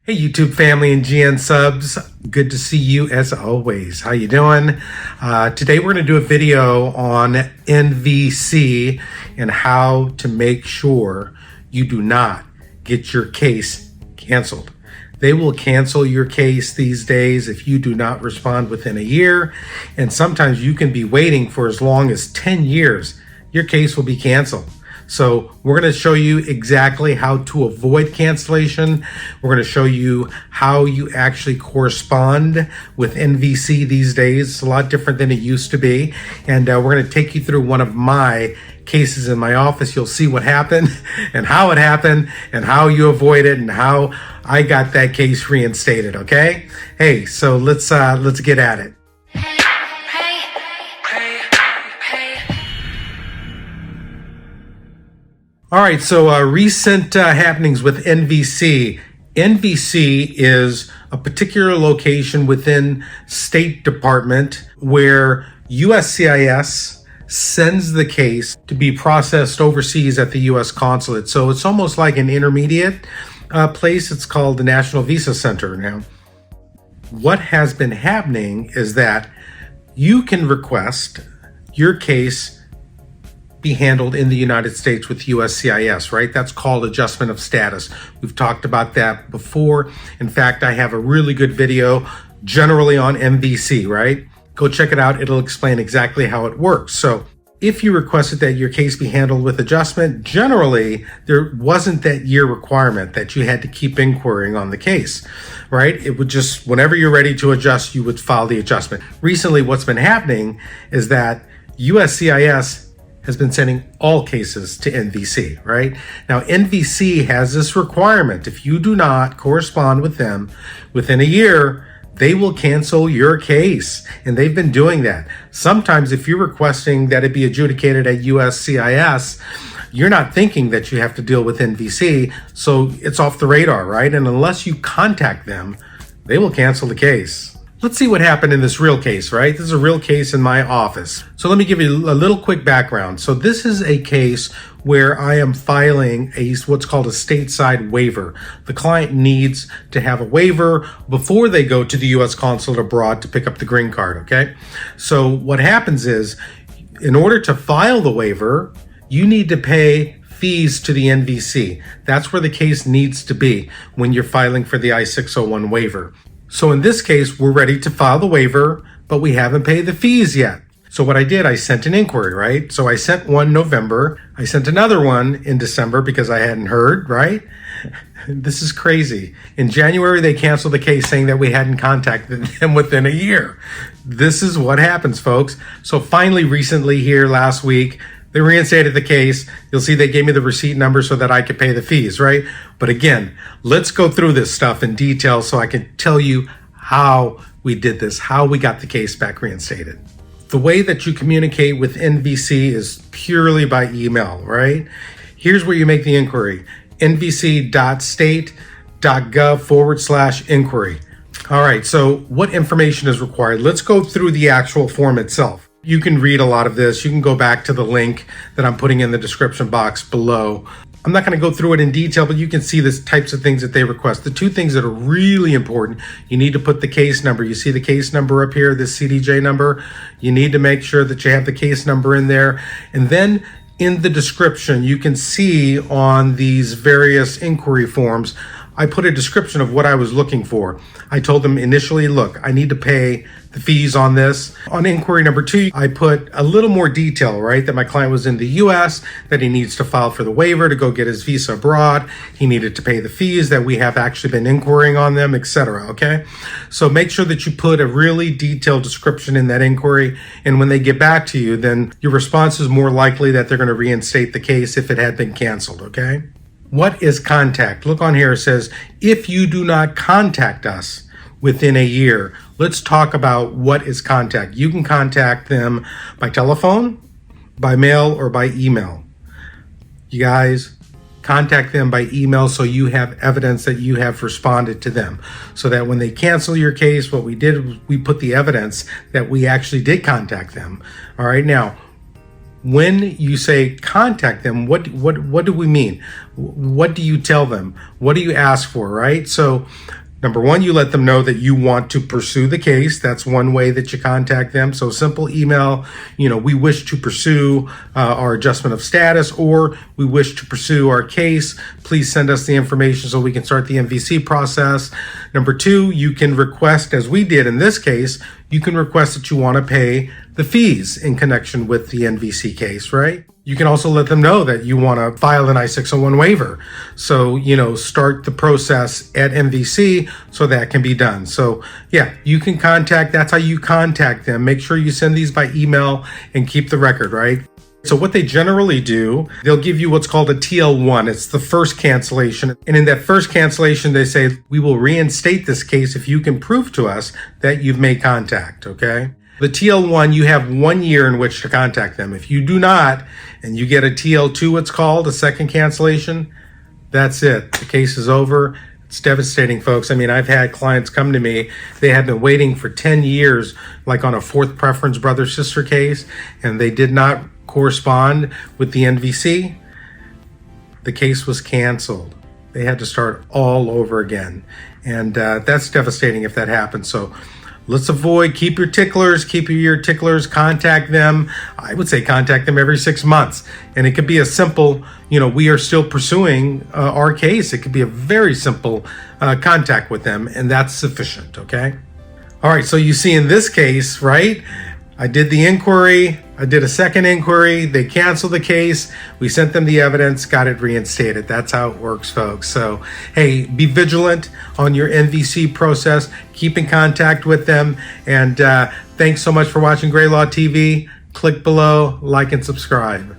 Hey YouTube family and GN subs, good to see you as always. How you doing? Today we're going to do a video on NVC and how to make sure you do not get your case canceled. They will cancel your case these days if you do not respond within a year, and sometimes you can be waiting for as long as 10 years. Your case will be canceled. So we're going to show you exactly how to avoid cancellation. We're going to show you how you actually correspond with NVC these days. It's a lot different than it used to be. And we're going to take you through one of my cases in my office. You'll see what happened and how it happened and how you avoid it and how I got that case reinstated. Okay? Hey, so let's get at it. All right, so recent happenings with NVC. NVC is a particular location within State Department where USCIS sends the case to be processed overseas at the U.S. Consulate. So it's almost like an intermediate place. It's called the National Visa Center now. What has been happening is that you can request your case be handled in the United States with USCIS, right? That's called adjustment of status. We've talked about that before. In fact, I have a really good video generally on NVC, right? Go check it out. It'll explain exactly how it works. So if you requested that your case be handled with adjustment, generally there wasn't that year requirement that you had to keep inquiring on the case, right? It would just, whenever you're ready to adjust, you would file the adjustment. Recently, what's been happening is that USCIS has been sending all cases to NVC, right? Now, NVC has this requirement. If you do not correspond with them within a year, they will cancel your case. And they've been doing that. Sometimes if you're requesting that it be adjudicated at USCIS, you're not thinking that you have to deal with NVC, so it's off the radar, right? And unless you contact them, they will cancel the case. Let's see what happened in this real case, right? This is a real case in my office. So let me give you a little quick background. So this is a case where I am filing what's called a stateside waiver. The client needs to have a waiver before they go to the U.S. consulate abroad to pick up the green card, okay? So what happens is, in order to file the waiver, you need to pay fees to the NVC. That's where the case needs to be when you're filing for the I-601 waiver. So in this case, we're ready to file the waiver, but we haven't paid the fees yet. So what I did, I sent an inquiry, right? So I sent one November. I sent another one in December because I hadn't heard, right? This is crazy. In January, they canceled the case saying that we hadn't contacted them within a year. This is what happens, folks. So finally, recently here last week, they reinstated the case. You'll see they gave me the receipt number so that I could pay the fees, right? But again, let's go through this stuff in detail so I can tell you how we did this, how we got the case back reinstated. The way that you communicate with NVC is purely by email, right? Here's where you make the inquiry: nvc.state.gov/inquiry. All right, so what information is required? Let's go through the actual form itself. You can read a lot of this. You can go back to the link that I'm putting in the description box below. I'm not going to go through it in detail, but you can see the types of things that they request. The two things that are really important, you need to put the case number. You see the case number up here, this CDJ number. You need to make sure that you have the case number in there. And then in the description, you can see on these various inquiry forms, I put a description of what I was looking for. I told them initially, look, I need to pay the fees on this. On inquiry number 2, I put a little more detail, right? That my client was in the US, that he needs to file for the waiver to go get his visa abroad. He needed to pay the fees, that we have actually been inquiring on them, etc. Okay? So make sure that you put a really detailed description in that inquiry. And when they get back to you, then your response is more likely that they're going to reinstate the case if it had been canceled, okay? What is contact? Look on here, it says, if you do not contact us within a year. Let's talk about what is contact. You can contact them by telephone, by mail, or by email. You guys, contact them by email so you have evidence that you have responded to them. So that when they cancel your case, what we did was we put the evidence that we actually did contact them. All right, now, when you say contact them, what do we mean? What do you tell them? What do you ask for, right? So number one, you let them know that you want to pursue the case. That's one way that you contact them. So simple email, we wish to pursue our adjustment of status, or we wish to pursue our case. Please send us the information so we can start the NVC process. Number two, you can request, as we did in this case, you can request that you want to pay the fees in connection with the NVC case, right? You can also let them know that you want to file an I-601 waiver. So, start the process at NVC so that can be done. So, yeah, you can that's how you contact them. Make sure you send these by email and keep the record, right? So what they generally do, they'll give you what's called a TL1. It's the first cancellation. And in that first cancellation, they say, we will reinstate this case if you can prove to us that you've made contact, okay? The TL1, you have 1 year in which to contact them. If you do not, and you get a TL2, it's called, a second cancellation, that's it. The case is over. It's devastating, folks. I mean, I've had clients come to me, they had been waiting for 10 years, like on a fourth preference brother-sister case, and they did not correspond with the NVC. The case was canceled. They had to start all over again. And that's devastating if that happens. So let's keep your ticklers, contact them. I would say contact them every 6 months. And it could be a simple, we are still pursuing our case. It could be a very simple contact with them, and that's sufficient, okay? All right, so you see in this case, right, I did the inquiry, I did a second inquiry, they canceled the case, we sent them the evidence, got it reinstated. That's how it works, folks. So, hey, be vigilant on your NVC process, keep in contact with them, and thanks so much for watching GrayLaw TV. Click below, like and subscribe.